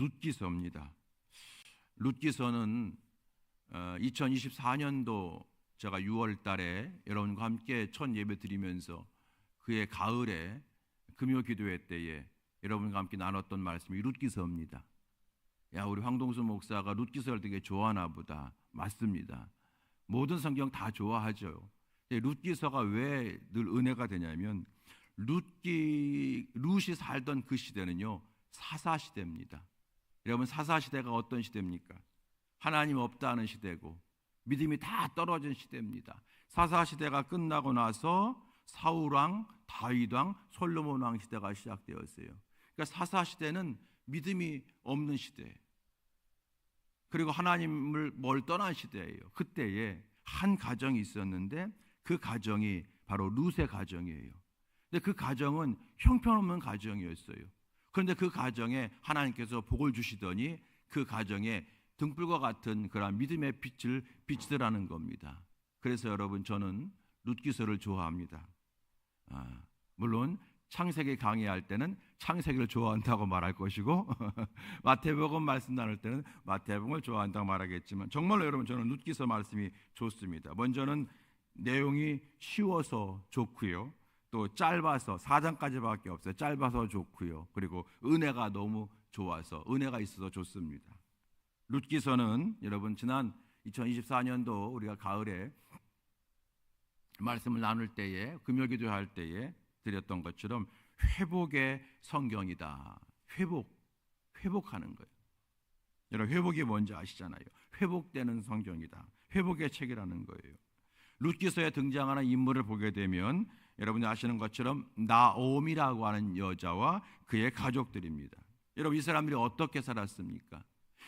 룻기서입니다. 룻기서는 2024년도 제가 6월 달에 여러분과 함께 첫 예배 드리면서 그해 가을에 금요 기도회 때에 여러분과 함께 나눴던 말씀이 룻기서입니다. 야, 우리 황동수 목사가 룻기서를 되게 좋아하나 보다. 맞습니다. 모든 성경 다 좋아하죠. 룻기서가 왜 늘 은혜가 되냐면 룻이 살던 그 시대는요, 사사시대입니다. 여러분, 사사시대가 어떤 시대입니까? 하나님 없다는 시대고 믿음이 다 떨어진 시대입니다. 사사시대가 끝나고 나서 사울왕, 다윗왕, 솔로몬왕 시대가 시작되었어요. 그러니까 사사시대는 믿음이 없는 시대, 그리고 하나님을 떠난 시대예요. 그때에 한 가정이 있었는데 그 가정이 바로 룻의 가정이에요. 근데 그 가정은 형편없는 가정이었어요. 그런데 그 가정에 하나님께서 복을 주시더니 그 가정에 등불과 같은 그런 믿음의 빛을 비치더라는 겁니다. 그래서 여러분, 저는 룻기서를 좋아합니다. 물론 창세기 강의할 때는 창세기를 좋아한다고 말할 것이고 마태복음 말씀 나눌 때는 마태복음을 좋아한다고 말하겠지만, 정말로 여러분, 저는 룻기서 말씀이 좋습니다. 먼저는 내용이 쉬워서 좋고요, 또 짧아서 4장까지밖에 없어요. 짧아서 좋고요, 그리고 은혜가 너무 좋아서, 은혜가 있어서 좋습니다. 룻기서는 여러분, 지난 2024년도 우리가 가을에 말씀을 나눌 때에, 금요기도할 때에 드렸던 것처럼 회복의 성경이다. 회복하는 거예요. 여러분, 회복이 뭔지 아시잖아요. 회복되는 성경이다. 회복의 책이라는 거예요. 룻기서에 등장하는 인물을 보게 되면 여러분이 아시는 것처럼 나오미라고 하는 여자와 그의 가족들입니다. 여러분, 이 사람들이 어떻게 살았습니까?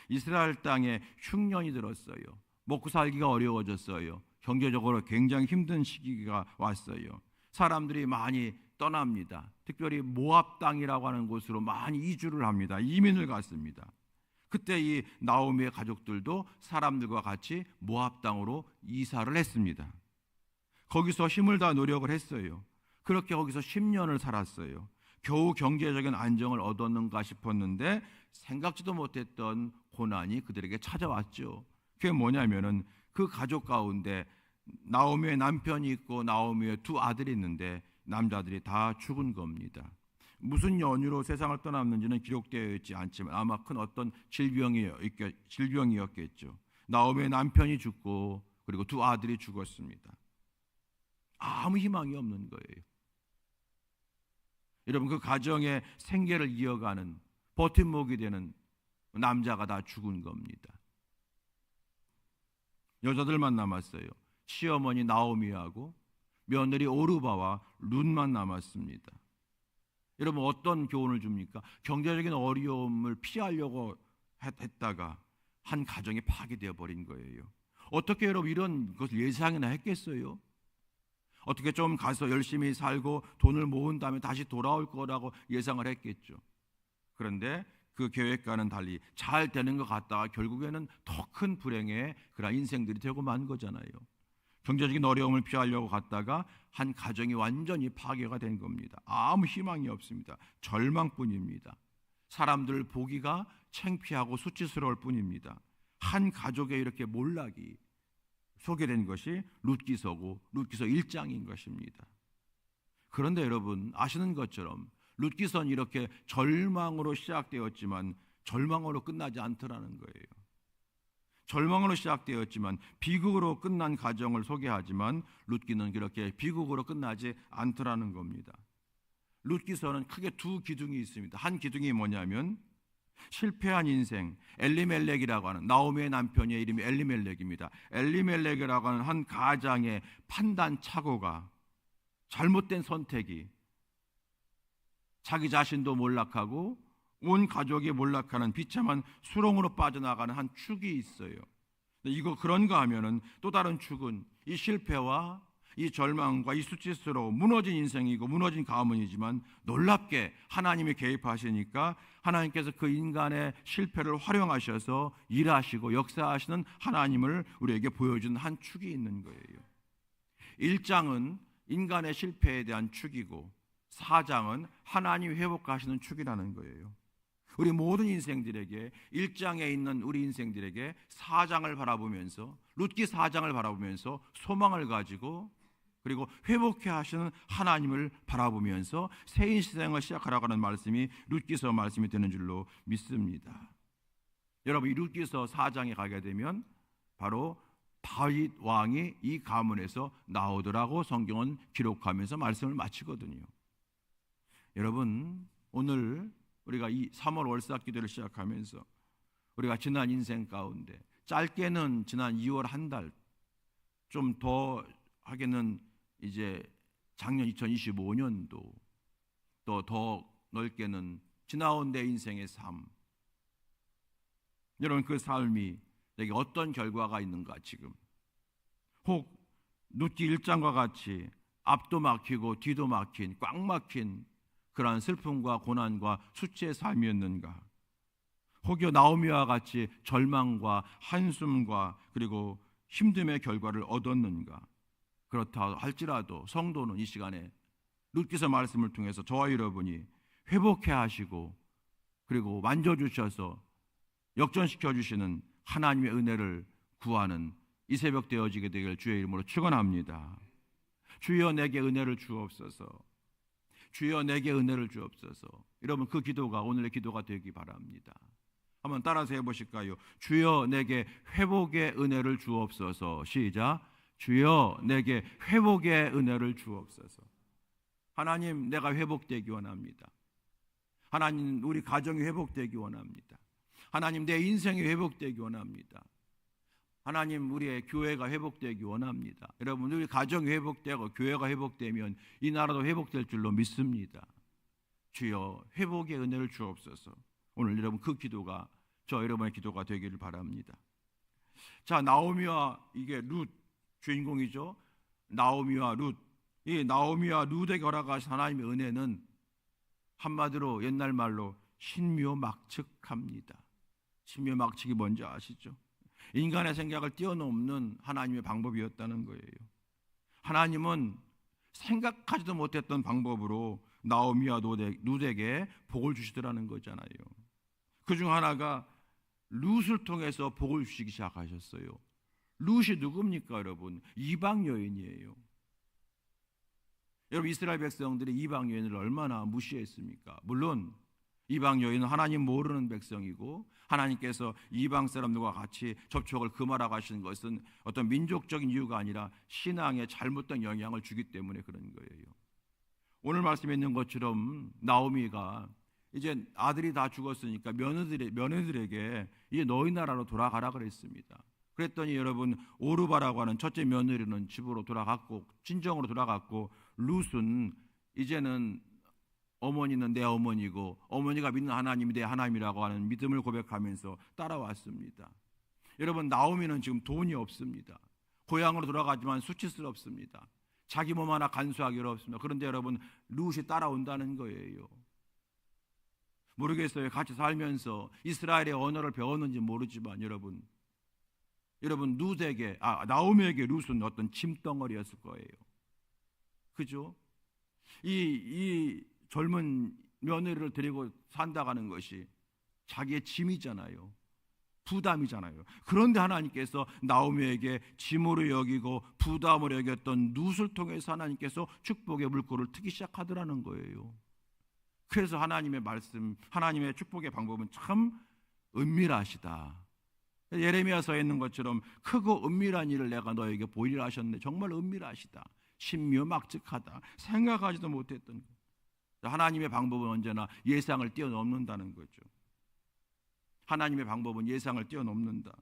이스라엘 땅에 흉년이 들었어요. 먹고 살기가 어려워졌어요. 경제적으로 굉장히 힘든 시기가 왔어요. 사람들이 많이 떠납니다. 특별히 모압 땅이라고 하는 곳으로 많이 이주를 합니다. 이민을 갔습니다. 그때 이 나오미의 가족들도 사람들과 같이 모압 땅으로 이사를 했습니다. 거기서 힘을 다 노력을 했어요. 그렇게 거기서 10년을 살았어요. 겨우 경제적인 안정을 얻었는가 싶었는데 생각지도 못했던 고난이 그들에게 찾아왔죠. 그게 뭐냐면은 그 가족 가운데 나오미의 남편이 있고 나오미의 두 아들이 있는데 남자들이 다 죽은 겁니다. 무슨 연유로 세상을 떠났는지는 기록되어 있지 않지만 아마 큰 어떤 질병이었겠죠. 나오미의 남편이 죽고 그리고 두 아들이 죽었습니다. 아무 희망이 없는 거예요. 여러분, 그 가정의 생계를 이어가는 버팀목이 되는 남자가 다 죽은 겁니다. 여자들만 남았어요. 시어머니 나오미하고 며느리 오르바와 룻만 남았습니다. 여러분, 어떤 교훈을 줍니까? 경제적인 어려움을 피하려고 했다가 한 가정이 파괴되어 버린 거예요. 어떻게 여러분 이런 것을 예상이나 했겠어요? 어떻게 좀 가서 열심히 살고 돈을 모은 다음에 다시 돌아올 거라고 예상을 했겠죠. 그런데 그 계획과는 달리 잘 되는 것 같다가 결국에는 더 큰 불행의 그런 인생들이 되고 만 거잖아요. 경제적인 어려움을 피하려고 갔다가 한 가정이 완전히 파괴가 된 겁니다. 아무 희망이 없습니다. 절망뿐입니다. 사람들 보기가 창피하고 수치스러울 뿐입니다. 한 가족의 이렇게 몰락이 소개된 것이 룻기서고 룻기서 1장인 것입니다. 그런데 여러분, 아시는 것처럼 룻기서는 이렇게 절망으로 시작되었지만 절망으로 끝나지 않더라는 거예요. 절망으로 시작되었지만 비극으로 끝난 가정을 소개하지만 룻기는 그렇게 비극으로 끝나지 않더라는 겁니다. 룻기서는 크게 두 기둥이 있습니다. 한 기둥이 뭐냐면 실패한 인생, 엘리멜렉이라고 하는, 나오미의 남편의 이름이 엘리멜렉입니다. 엘리멜렉이라고 하는 한 가장의 판단 착오가, 잘못된 선택이 자기 자신도 몰락하고 온 가족이 몰락하는 비참한 수렁으로 빠져나가는 한 축이 있어요. 이거 그런가 하면은 또 다른 축은 이 실패와 이 절망과 이 수치스러워 무너진 인생이고 무너진 가문이지만 놀랍게 하나님이 개입하시니까 하나님께서 그 인간의 실패를 활용하셔서 일하시고 역사하시는 하나님을 우리에게 보여주는 한 축이 있는 거예요. 1장은 인간의 실패에 대한 축이고 4장은 하나님이 회복하시는 축이라는 거예요. 우리 모든 인생들에게 1장에 있는 우리 인생들에게 4장을 바라보면서 룻기 4장을 바라보면서 소망을 가지고 그리고 회복해 하시는 하나님을 바라보면서 새 인생을 시작하라고 하는 말씀이 룻기서 말씀이 되는 줄로 믿습니다. 여러분 이 룻기서 4장에 가게 되면 바로 다윗 왕이 이 가문에서 나오더라고 성경은 기록하면서 말씀을 마치거든요. 여러분 오늘 우리가 이 3월 월삭 기도를 시작하면서 우리가 지난 인생 가운데 짧게는 지난 2월 한 달, 좀 더 하게는 이제 작년 2025년도, 또 더 넓게는 지나온 내 인생의 삶, 여러분 그 삶이 내게 어떤 결과가 있는가 지금, 혹 룻기 1장과 같이 앞도 막히고 뒤도 막힌 꽉 막힌 그러한 슬픔과 고난과 수치의 삶이었는가, 혹여 나오미와 같이 절망과 한숨과 그리고 힘듦의 결과를 얻었는가. 그렇다 할지라도 성도는 이 시간에 룻기서 말씀을 통해서 저와 여러분이 회복해 하시고 그리고 만져주셔서 역전시켜 주시는 하나님의 은혜를 구하는 이 새벽 되어지게 되길 주의 이름으로 축원합니다. 주여 내게 은혜를 주옵소서. 주여 내게 은혜를 주옵소서. 여러분 그 기도가 오늘의 기도가 되기 바랍니다. 한번 따라서 해보실까요? 주여 내게 회복의 은혜를 주옵소서. 시작. 주여 내게 회복의 은혜를 주옵소서. 하나님 내가 회복되기 원합니다. 하나님 우리 가정이 회복되기 원합니다. 하나님 내 인생이 회복되기 원합니다. 하나님 우리의 교회가 회복되기 원합니다. 여러분 우리 가정이 회복되고 교회가 회복되면 이 나라도 회복될 줄로 믿습니다. 주여 회복의 은혜를 주옵소서. 오늘 여러분 그 기도가 저 여러분의 기도가 되기를 바랍니다. 자, 나오미와 이게 룻 주인공이죠. 나오미와 룻, 이 나오미와 룻에게 허락하신 하나님의 은혜는 한마디로 옛날 말로 신묘막측합니다. 신묘막측이 뭔지 아시죠? 인간의 생각을 뛰어넘는 하나님의 방법이었다는 거예요. 하나님은 생각하지도 못했던 방법으로 나오미와 룻에게 복을 주시더라는 거잖아요. 그중 하나가 룻을 통해서 복을 주시기 시작하셨어요. 룻이 누굽니까 여러분? 이방 여인이에요. 여러분 이스라엘 백성들이 이방 여인을 얼마나 무시했습니까? 물론 이방 여인은 하나님 모르는 백성이고 하나님께서 이방 사람들과 같이 접촉을 금하라고 하시는 것은 어떤 민족적인 이유가 아니라 신앙에 잘못된 영향을 주기 때문에 그런 거예요. 오늘 말씀에 있는 것처럼 나오미가 이제 아들이 다 죽었으니까 며느리들에게 이제 너희 나라로 돌아가라 그랬습니다. 그랬더니 여러분 오르바라고 하는 첫째 며느리는 집으로 돌아갔고 친정으로 돌아갔고 룻은 이제는 어머니는 내 어머니고 어머니가 믿는 하나님이 내 하나님이라고 하는 믿음을 고백하면서 따라왔습니다. 여러분 나오미는 지금 돈이 없습니다. 고향으로 돌아가지만 수치스럽습니다. 자기 몸 하나 간수하기 어렵습니다. 그런데 여러분 룻이 따라온다는 거예요. 모르겠어요. 같이 살면서 이스라엘의 언어를 배웠는지 모르지만 여러분 룻에게 나오미에게 룻은 어떤 짐덩어리였을 거예요. 그죠? 이 젊은 며느리를 데리고 산다가는 것이 자기의 짐이잖아요. 부담이잖아요. 그런데 하나님께서 나오미에게 짐으로 여기고 부담으로 여겼던 룻을 통해서 하나님께서 축복의 물꼬를 트기 시작하더라는 거예요. 그래서 하나님의 말씀, 하나님의 축복의 방법은 참 은밀하시다. 예레미야서에 있는 것처럼 크고 은밀한 일을 내가 너에게 보이리라 하셨는데 정말 은밀하시다. 신묘막측하다. 생각하지도 못했던 것. 하나님의 방법은 언제나 예상을 뛰어넘는다는 거죠. 하나님의 방법은 예상을 뛰어넘는다.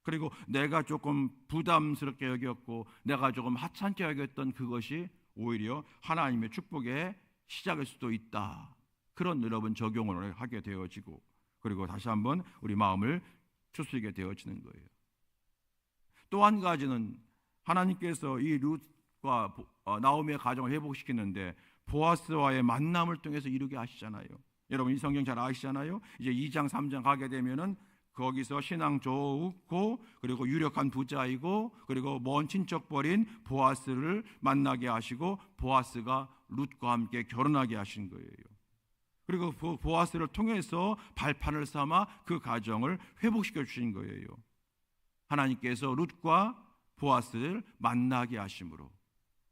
그리고 내가 조금 부담스럽게 여겼고 내가 조금 하찮게 여겼던 그것이 오히려 하나님의 축복의 시작일 수도 있다. 그런 여러분 적용을 하게 되어지고 그리고 다시 한번 우리 마음을 추스리게 되어지는 거예요. 또 한 가지는 하나님께서 이 룻과 나오미의 가정을 회복시키는데 보아스와의 만남을 통해서 이루게 하시잖아요. 여러분 이 성경 잘 아시잖아요. 이제 2장 3장 가게 되면은 거기서 신앙 좋고 그리고 유력한 부자이고 그리고 먼 친척벌인 보아스를 만나게 하시고 보아스가 룻과 함께 결혼하게 하신 거예요. 그리고 보아스를 통해서 발판을 삼아 그 가정을 회복시켜 주신 거예요. 하나님께서 룻과 보아스를 만나게 하심으로.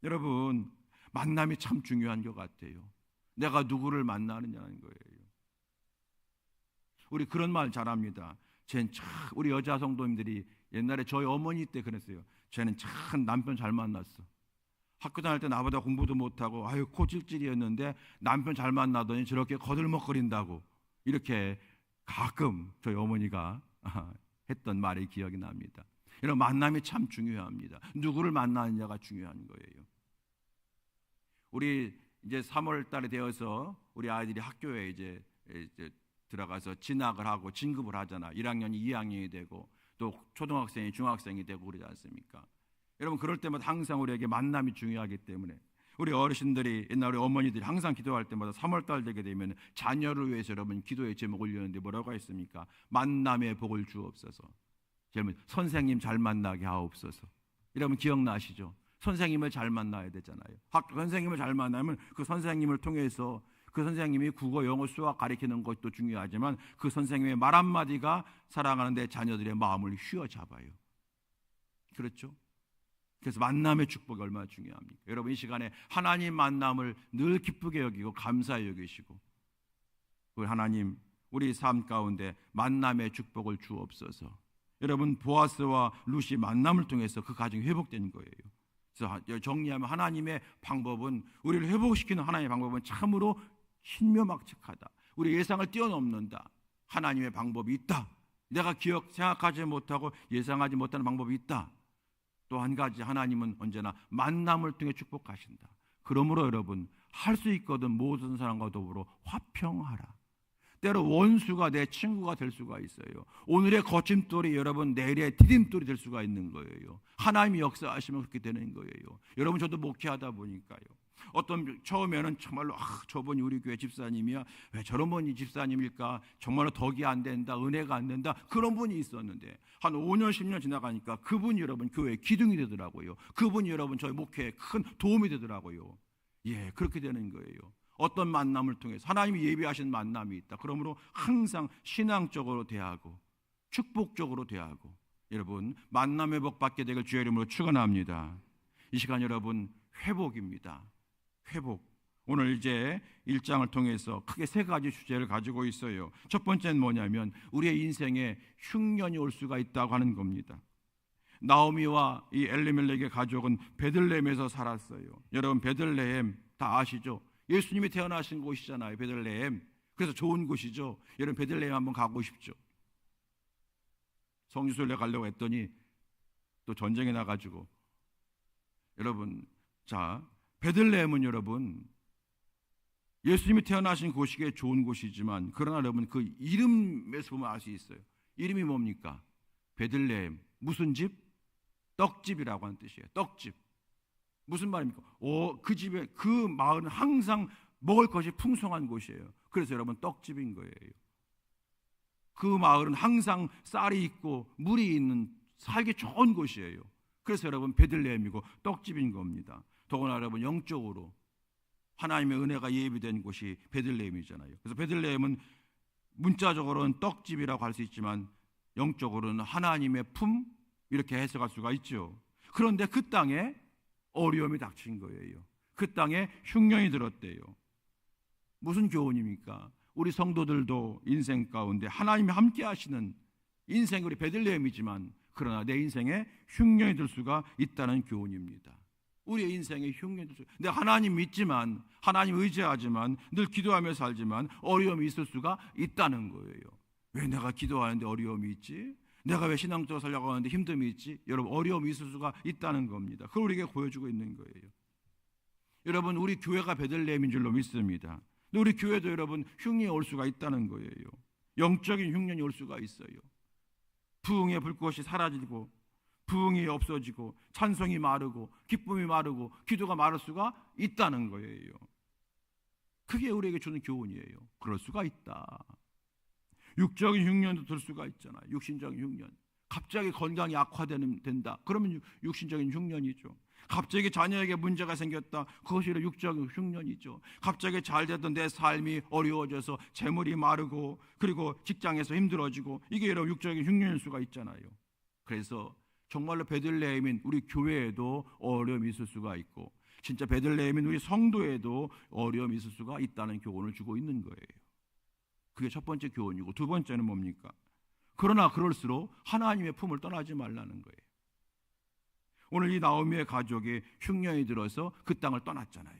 여러분, 만남이 참 중요한 것 같아요. 내가 누구를 만나느냐는 거예요. 우리 그런 말 잘합니다. 우리 여자 성도님들이 옛날에 저희 어머니 때 그랬어요. 쟤는 참 남편 잘 만났어. 학교 다닐 때 나보다 공부도 못하고 아유 코찔찔이었는데 남편 잘 만나더니 저렇게 거들먹거린다고, 이렇게 가끔 저희 어머니가 했던 말이 기억이 납니다. 이런 만남이 참 중요합니다. 누구를 만나느냐가 중요한 거예요. 우리 이제 3월 달에 되어서 우리 아이들이 학교에 이제 들어가서 진학을 하고 진급을 하잖아. 1학년이 2학년이 되고 또 초등학생이 중학생이 되고 그러지 않습니까? 여러분, 그럴 때마다 항상 우리에게 만남이 중요하기 때문에 우리 어르신들이, 옛날 우리 어머니들이 항상 기도할 때마다 3월 달 되게 되면 자녀를 위해서 여러분 기도의 제목 올리는데 뭐라고 했습니까? 만남의 복을 주옵소서. 여러분, 선생님 잘 만나게 하옵소서. 여러분 기억나시죠? 선생님을 잘 만나야 되잖아요. 선생님을 잘 만나면 그 선생님을 통해서 그 선생님이 국어, 영어, 수학 가르치는 것도 중요하지만 그 선생님의 말 한마디가 사랑하는 내 자녀들의 마음을 휘어잡아요. 그렇죠? 그래서 만남의 축복이 얼마나 중요합니까? 여러분, 이 시간에 하나님 만남을 늘 기쁘게 여기고 감사히 여기시고, 그 하나님 우리 삶 가운데 만남의 축복을 주옵소서. 여러분, 보아스와 룻이 만남을 통해서 그 가정이 회복된 거예요. 그래서 정리하면 하나님의 방법은, 우리를 회복시키는 하나님의 방법은 참으로 신묘막측하다. 우리 예상을 뛰어넘는다. 하나님의 방법이 있다. 내가 생각하지 못하고 예상하지 못하는 방법이 있다. 또 한 가지, 하나님은 언제나 만남을 통해 축복하신다. 그러므로 여러분, 할 수 있거든 모든 사람과 더불어 화평하라. 때로 원수가 내 친구가 될 수가 있어요. 오늘의 거침돌이 여러분 내일의 디딤돌이 될 수가 있는 거예요. 하나님이 역사하시면 그렇게 되는 거예요. 여러분, 저도 목회하다 보니까요, 처음에는 정말로 저분이 우리 교회 집사님이야, 왜 저런 분이 집사님일까, 정말로 덕이 안 된다, 은혜가 안 된다, 그런 분이 있었는데 한 5년 10년 지나가니까 그분이 여러분 교회의 기둥이 되더라고요. 그분이 여러분 저희 목회에 큰 도움이 되더라고요. 예, 그렇게 되는 거예요. 어떤 만남을 통해서 하나님이 예비하신 만남이 있다. 그러므로 항상 신앙적으로 대하고 축복적으로 대하고, 여러분 만남의 복 받게 되길 주의 이름으로 축원합니다. 이 시간 여러분 회복입니다. 회복. 오늘 이제 1장을 통해서 크게 3가지 주제를 가지고 있어요. 첫 번째는 뭐냐면 우리의 인생에 흉년이 올 수가 있다고 하는 겁니다. 나오미와 이 엘리멜렉의 가족은 베들레헴에서 살았어요. 여러분, 베들레헴 다 아시죠? 예수님이 태어나신 곳이잖아요, 베들레헴. 그래서 좋은 곳이죠. 여러분, 베들레헴 한번 가고 싶죠? 성지순례 가려고 했더니 또 전쟁에 나가지고, 여러분, 자, 베들레헴은 여러분 예수님이 태어나신 곳이기에 좋은 곳이지만, 그러나 여러분 그 이름에서 보면 알 수 있어요. 이름이 뭡니까? 베들레헴. 무슨 집? 떡집이라고 하는 뜻이에요. 떡집. 무슨 말입니까? 그 집에, 그 마을은 항상 먹을 것이 풍성한 곳이에요. 그래서 여러분 떡집인 거예요. 그 마을은 항상 쌀이 있고 물이 있는 살기 좋은 곳이에요. 그래서 여러분 베들레헴이고 떡집인 겁니다. 더구나 여러분 영적으로 하나님의 은혜가 예비된 곳이 베들레헴이잖아요. 그래서 베들레헴은 문자적으로는 떡집이라고 할 수 있지만 영적으로는 하나님의 품, 이렇게 해석할 수가 있죠. 그런데 그 땅에 어려움이 닥친 거예요. 그 땅에 흉년이 들었대요. 무슨 교훈입니까? 우리 성도들도 인생 가운데 하나님이 함께 하시는 인생, 우리 베들레헴이지만 그러나 내 인생에 흉년이 들 수가 있다는 교훈입니다. 우리의 인생에 흉년이 들 수, 내가 하나님 믿지만, 하나님 의지하지만, 늘 기도하며 살지만 어려움이 있을 수가 있다는 거예요. 왜 내가 기도하는데 어려움이 있지? 내가 왜 신앙적으로 살려고 하는데 힘듦이 있지? 여러분, 어려움이 있을 수가 있다는 겁니다. 그걸 우리에게 보여주고 있는 거예요. 여러분, 우리 교회가 베들레헴인 줄로 믿습니다. 근데 우리 교회도 여러분 흉년이 올 수가 있다는 거예요. 영적인 흉년이 올 수가 있어요. 부흥의 불꽃이 사라지고, 부흥이 없어지고, 찬송이 마르고, 기쁨이 마르고, 기도가 마를 수가 있다는 거예요. 그게 우리에게 주는 교훈이에요. 그럴 수가 있다. 육적인 흉년도 들 수가 있잖아요. 육신적인 흉년. 갑자기 건강이 악화된다. 그러면 육신적인 흉년이죠. 갑자기 자녀에게 문제가 생겼다. 그것이 육적 흉년이죠. 갑자기 잘 되던 내 삶이 어려워져서 재물이 마르고 그리고 직장에서 힘들어지고 이게 여러분 육적인 흉년일 수가 있잖아요. 그래서 정말로 베들레헴인 우리 교회에도 어려움이 있을 수가 있고 진짜 베들레헴인 우리 성도에도 어려움이 있을 수가 있다는 교훈을 주고 있는 거예요. 그게 첫 번째 교훈이고 두 번째는 뭡니까? 그러나 그럴수록 하나님의 품을 떠나지 말라는 거예요. 오늘 이 나오미의 가족이 흉년이 들어서 그 땅을 떠났잖아요.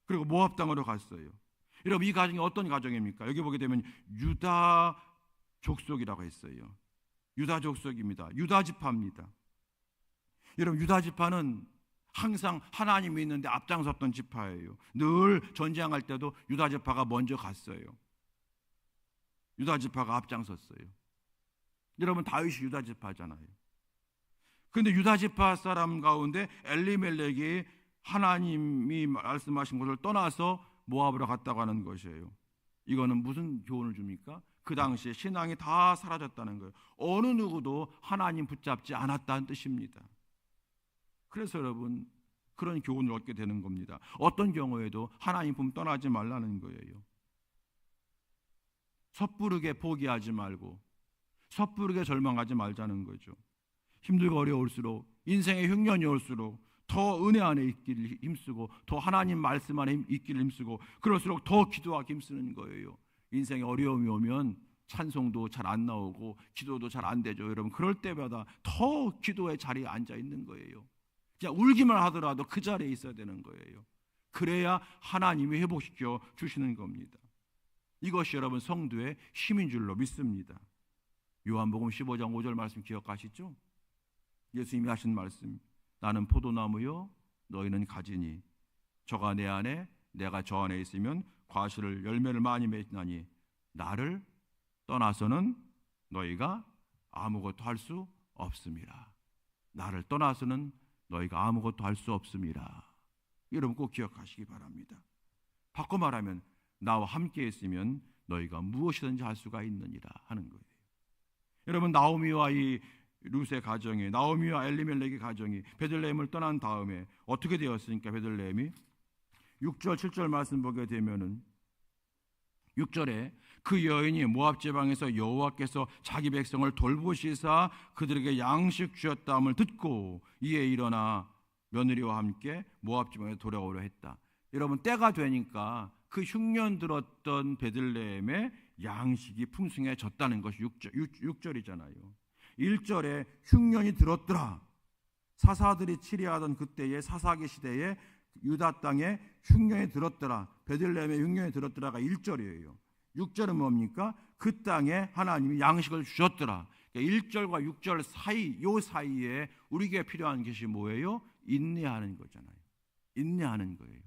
그리고 모압 땅으로 갔어요. 여러분 이 가정이 어떤 가정입니까? 여기 보게 되면 유다 족속이라고 했어요. 유다 족속입니다. 유다 지파입니다. 여러분 유다 지파는 항상 하나님이 있는데 앞장섰던 지파예요. 늘 전쟁할 때도 유다 지파가 먼저 갔어요. 유다 지파가 앞장섰어요. 여러분 다윗이 유다 지파잖아요. 그런데 유다 지파 사람 가운데 엘리멜렉이 하나님이 말씀하신 것을 떠나서 모압으로 갔다고 하는 것이에요. 이거는 무슨 교훈을 줍니까? 그 당시에 신앙이 다 사라졌다는 거예요. 어느 누구도 하나님 붙잡지 않았다는 뜻입니다. 그래서 여러분 그런 교훈을 얻게 되는 겁니다. 어떤 경우에도 하나님 품 떠나지 말라는 거예요. 섣부르게 포기하지 말고 섣부르게 절망하지 말자는 거죠. 힘들고 어려울수록 인생의 흉년이 올수록 더 은혜 안에 있기를 힘쓰고 더 하나님 말씀 안에 있기를 힘쓰고 그럴수록 더 기도하기 힘쓰는 거예요. 인생에 어려움이 오면 찬송도 잘 안 나오고 기도도 잘 안 되죠. 여러분 그럴 때마다 더 기도의 자리에 앉아 있는 거예요. 그냥 울기만 하더라도 그 자리에 있어야 되는 거예요. 그래야 하나님이 회복시켜 주시는 겁니다. 이것이 여러분 성도의 힘인 줄로 믿습니다. 요한복음 15장 5절 말씀 기억하시죠? 예수님이 하신 말씀, 나는 포도나무요 너희는 가지니 저가 내 안에 내가 저 안에 있으면 과실을 열매를 많이 맺나니 나를 떠나서는 너희가 아무것도 할 수 없습니다. 나를 떠나서는 너희가 아무것도 할 수 없습니다. 여러분 꼭 기억하시기 바랍니다. 바꿔 말하면 나와 함께 있으면 너희가 무엇이든지 할 수가 있느니라 하는 거예요. 여러분 나오미와 이 룻의 가정이 나오미와 엘리멜렉의 가정이 베들레헴을 떠난 다음에 어떻게 되었으니까 베들레헴이 6절 7절 말씀 보게 되면은 6절에 그 여인이 모압 지방에서 여호와께서 자기 백성을 돌보시사 그들에게 양식 주었다함을 듣고 이에 일어나 며느리와 함께 모압 지방에 돌아오려 했다. 여러분 때가 되니까 그 흉년 들었던 베들레헴에 양식이 풍성해졌다는 것이 6절이잖아요. 1절에 흉년이 들었더라. 사사들이 치리하던 그때의 사사기 시대에 유다 땅에 흉년이 들었더라. 베들레헴에 흉년이 들었더라가 1절이에요. 6절은 뭡니까? 그 땅에 하나님이 양식을 주셨더라. 1절과 6절 사이, 요 사이에 우리에게 필요한 것이 뭐예요? 인내하는 거잖아요. 인내하는 거예요.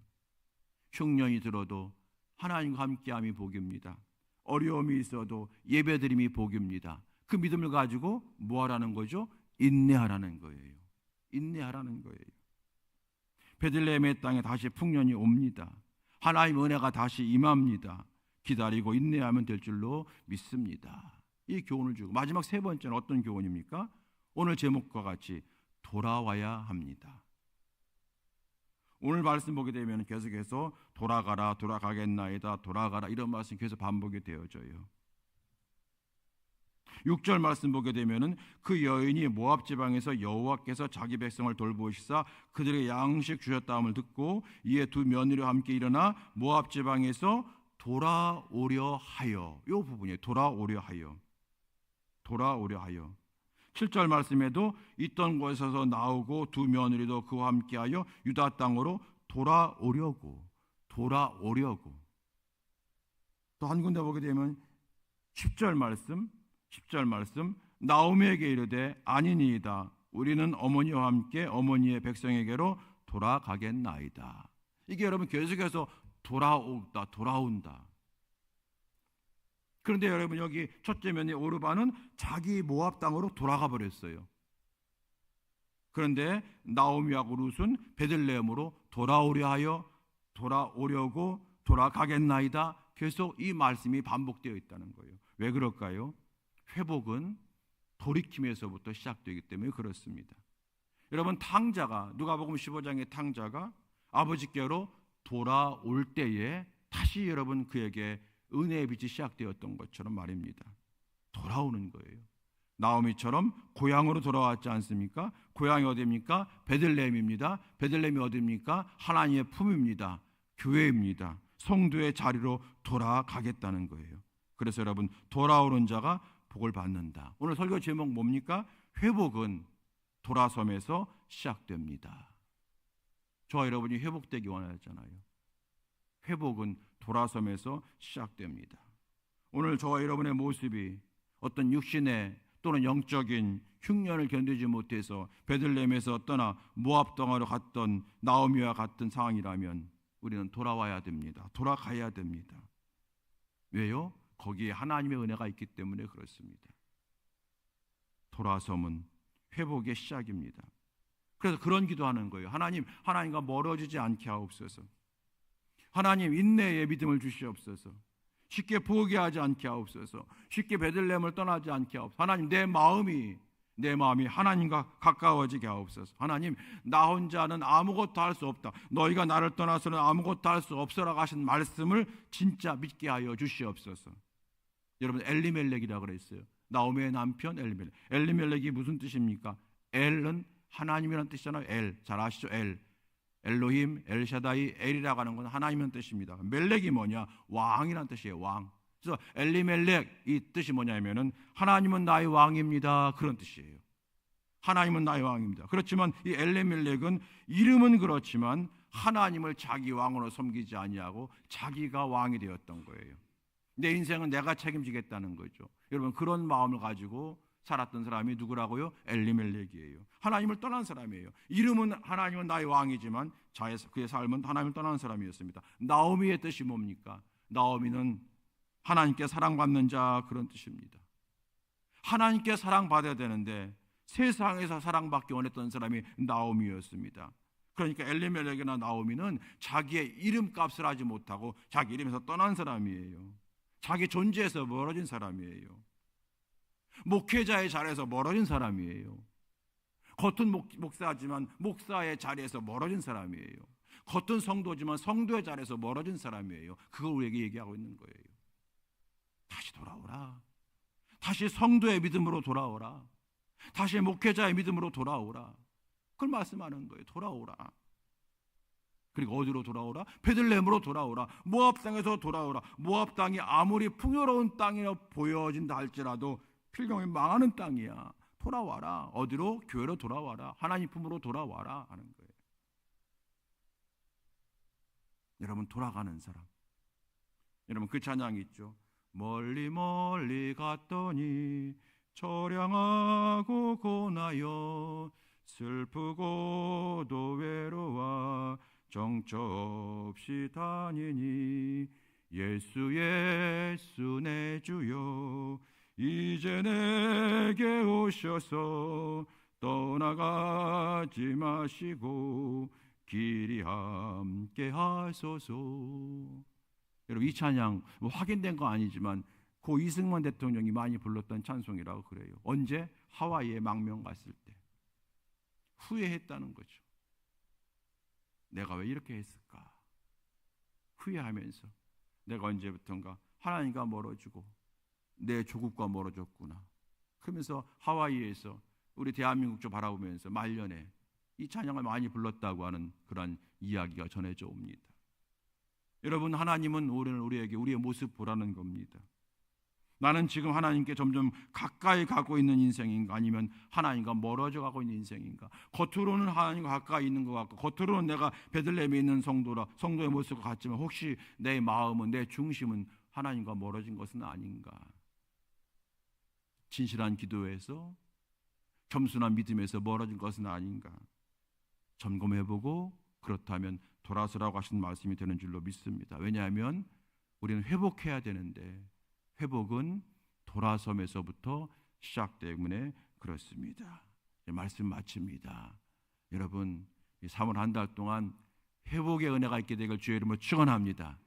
흉년이 들어도 하나님과 함께함이 복입니다. 어려움이 있어도 예배드림이 복입니다. 그 믿음을 가지고 뭐 하라는 거죠? 인내하라는 거예요. 인내하라는 거예요. 베들레헴의 땅에 다시 풍년이 옵니다. 하나님의 은혜가 다시 임합니다. 기다리고 인내하면 될 줄로 믿습니다. 이 교훈을 주고 마지막 세 번째는 어떤 교훈입니까? 오늘 제목과 같이 돌아와야 합니다. 오늘 말씀 보게 되면 계속해서 돌아가라 돌아가겠나이다 돌아가라 이런 말씀 계속 반복이 되어져요. 6절 말씀 보게 되면은 그 여인이 모압 지방에서 여호와께서 자기 백성을 돌보시사 그들에게 양식 주셨다함을 듣고 이에 두 며느리와 함께 일어나 모압 지방에서 돌아오려 하여. 이 부분이에요. 돌아오려 하여. 7절 말씀에도 있던 곳에서 나오고 두 며느리도 그와 함께하여 유다 땅으로 돌아오려고. 또 한 군데 보게 되면 10절 말씀 나오미에게 이르되 아니니이다. 우리는 어머니와 함께 어머니의 백성에게로 돌아가겠나이다. 이게 여러분 계속해서 돌아온다. 그런데 여러분 여기 첫째 며느리 오르바는 자기 모압 땅으로 돌아가 버렸어요. 그런데 나오미하고 룻은 베들레헴으로 돌아오려고 돌아가겠나이다. 계속 이 말씀이 반복되어 있다는 거예요. 왜 그럴까요? 회복은 돌이킴에서부터 시작되기 때문에 그렇습니다. 여러분 탕자가 누가복음 15장의 탕자가 아버지께로 돌아올 때에 다시 여러분 그에게 은혜의 빛이 시작되었던 것처럼 말입니다. 돌아오는 거예요. 나오미처럼 고향으로 돌아왔지 않습니까? 고향이 어디입니까? 베들레헴입니다. 베들레헴이 어디입니까? 하나님의 품입니다. 교회입니다. 성도의 자리로 돌아가겠다는 거예요. 그래서 여러분 돌아오는 자가 복을 받는다. 오늘 설교 제목 뭡니까? 회복은 돌아섬에서 시작됩니다. 저와 여러분이 회복되기 원하잖아요. 회복은 돌아섬에서 시작됩니다. 오늘 저와 여러분의 모습이 어떤 육신의 또는 영적인 흉년을 견디지 못해서 베들레헴에서 떠나 모압 땅으로 갔던 나오미와 같은 상황이라면 우리는 돌아와야 됩니다. 돌아가야 됩니다. 왜요? 거기에 하나님의 은혜가 있기 때문에 그렇습니다. 돌아섬은 회복의 시작입니다. 그래서 그런 기도하는 거예요. 하나님과 멀어지지 않게 하옵소서. 하나님 인내의 믿음을 주시옵소서. 쉽게 포기하지 않게 하옵소서. 쉽게 베들레헴을 떠나지 않게 하옵소서. 하나님 내 마음이 하나님과 가까워지게 하옵소서. 하나님 나 혼자는 아무것도 할 수 없다. 너희가 나를 떠나서는 아무것도 할 수 없어라고 하신 말씀을 진짜 믿게 하여 주시옵소서. 여러분 엘리멜렉이라고 그랬어요. 나오미의 남편 엘리멜렉. 엘리멜렉이 무슨 뜻입니까? 엘은 하나님이라는 뜻이잖아요. 엘, 잘 아시죠? 엘로힘, 엘샤다이, 엘이라고 하는 건 하나님이라는 뜻입니다. 멜렉이 뭐냐? 왕이라는 뜻이에요. 왕. 그래서 엘리멜렉 이 뜻이 뭐냐면은 하나님은 나의 왕입니다. 그런 뜻이에요. 하나님은 나의 왕입니다. 그렇지만 이 엘리멜렉은 이름은 그렇지만 하나님을 자기 왕으로 섬기지 아니하고 자기가 왕이 되었던 거예요. 내 인생은 내가 책임지겠다는 거죠. 여러분 그런 마음을 가지고 살았던 사람이 누구라고요? 엘리멜렉이에요. 하나님을 떠난 사람이에요. 이름은 하나님은 나의 왕이지만 그의 삶은 하나님을 떠난 사람이었습니다. 나오미의 뜻이 뭡니까? 나오미는 하나님께 사랑받는 자 그런 뜻입니다. 하나님께 사랑받아야 되는데 세상에서 사랑받기 원했던 사람이 나오미였습니다. 그러니까 엘리멜렉이나 나오미는 자기의 이름값을 하지 못하고 자기 이름에서 떠난 사람이에요. 자기 존재에서 멀어진 사람이에요. 목회자의 자리에서 멀어진 사람이에요. 겉은 목사지만 목사의 자리에서 멀어진 사람이에요. 겉은 성도지만 성도의 자리에서 멀어진 사람이에요. 그걸 우리에게 얘기하고 있는 거예요. 다시 돌아오라. 다시 성도의 믿음으로 돌아오라. 다시 목회자의 믿음으로 돌아오라. 그걸 말씀하는 거예요. 돌아오라. 그리고 어디로 돌아오라? 베들레헴으로 돌아오라. 모압 땅에서 돌아오라. 모압 땅이 아무리 풍요로운 땅이라 보여진다 할지라도 필경이 망하는 땅이야. 돌아와라. 어디로? 교회로 돌아와라. 하나님 품으로 돌아와라 하는 거예요. 여러분 돌아가는 사람. 여러분 그 찬양이 있죠. 멀리 멀리 갔더니 처량하고 고나여 슬프고도 외로워 정처 없이 다니니 예수 예수 내 주여 이제 내게 오셔서 떠나가지 마시고 길이 함께 하소서. 여러분 이 찬양 확인된 거 아니지만 고 이승만 대통령이 많이 불렀던 찬송이라고 그래요. 언제? 하와이에 망명 갔을 때 후회했다는 거죠. 내가 왜 이렇게 했을까? 후회하면서 내가 언제부턴가 하나님과 멀어지고 내 조국과 멀어졌구나. 그러면서 하와이에서 우리 대한민국 좀 바라보면서 말년에 이 찬양을 많이 불렀다고 하는 그런 이야기가 전해져 옵니다. 여러분 하나님은 오늘 우리에게 우리의 모습 보라는 겁니다. 나는 지금 하나님께 점점 가까이 가고 있는 인생인가 아니면 하나님과 멀어져 가고 있는 인생인가. 겉으로는 하나님과 가까이 있는 것 같고 겉으로는 내가 베들레헴에 있는 성도의 모습과 같지만 혹시 내 마음은 내 중심은 하나님과 멀어진 것은 아닌가. 진실한 기도에서 겸손한 믿음에서 멀어진 것은 아닌가 점검해보고 그렇다면 돌아서라고 하신 말씀이 되는 줄로 믿습니다. 왜냐하면 우리는 회복해야 되는데 회복은 돌아섬에서부터 시작되기 때문에 그렇습니다. 말씀 마칩니다. 여러분 3월 한 달 동안 회복의 은혜가 있게 되길 주의 이름으로 축원합니다.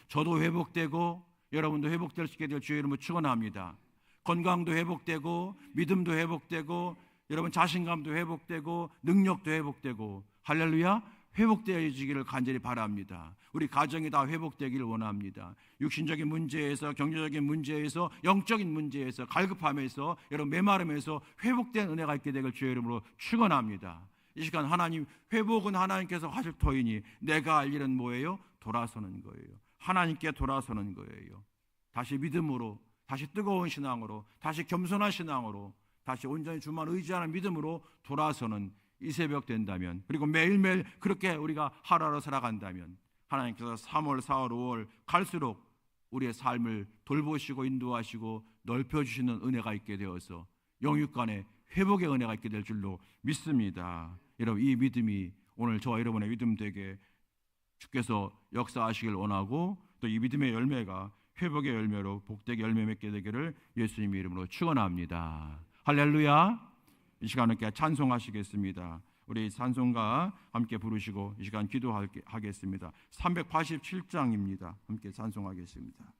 저도 회복되고 여러분도 회복될 수 있게 될 주의 이름으로 축원합니다. 건강도 회복되고 믿음도 회복되고 여러분 자신감도 회복되고 능력도 회복되고 할렐루야 회복되어지기를 간절히 바랍니다. 우리 가정이 다 회복되기를 원합니다. 육신적인 문제에서 경제적인 문제에서 영적인 문제에서 갈급함에서 여러분 메마름에서 회복된 은혜가 있게 되길 주의 이름으로 축원합니다. 이 시간 하나님 회복은 하나님께서 하실 터이니 내가 할 일은 뭐예요? 돌아서는 거예요. 하나님께 돌아서는 거예요. 다시 믿음으로 다시 뜨거운 신앙으로 다시 겸손한 신앙으로 다시 온전히 주만 의지하는 믿음으로 돌아서는 이 새벽 된다면 그리고 매일매일 그렇게 우리가 하루하루 살아간다면 하나님께서 3월, 4월, 5월 갈수록 우리의 삶을 돌보시고 인도하시고 넓혀주시는 은혜가 있게 되어서 영육간의 회복의 은혜가 있게 될 줄로 믿습니다. 여러분 이 믿음이 오늘 저와 여러분의 믿음 되게 주께서 역사하시길 원하고 또 이 믿음의 열매가 회복의 열매로 복되게 열매 맺게 되기를 예수님의 이름으로 축원합니다. 할렐루야. 이 시간 함께 찬송하시겠습니다. 우리 찬송가 함께 부르시고 이 시간 기도하겠습니다. 387장입니다. 함께 찬송하겠습니다.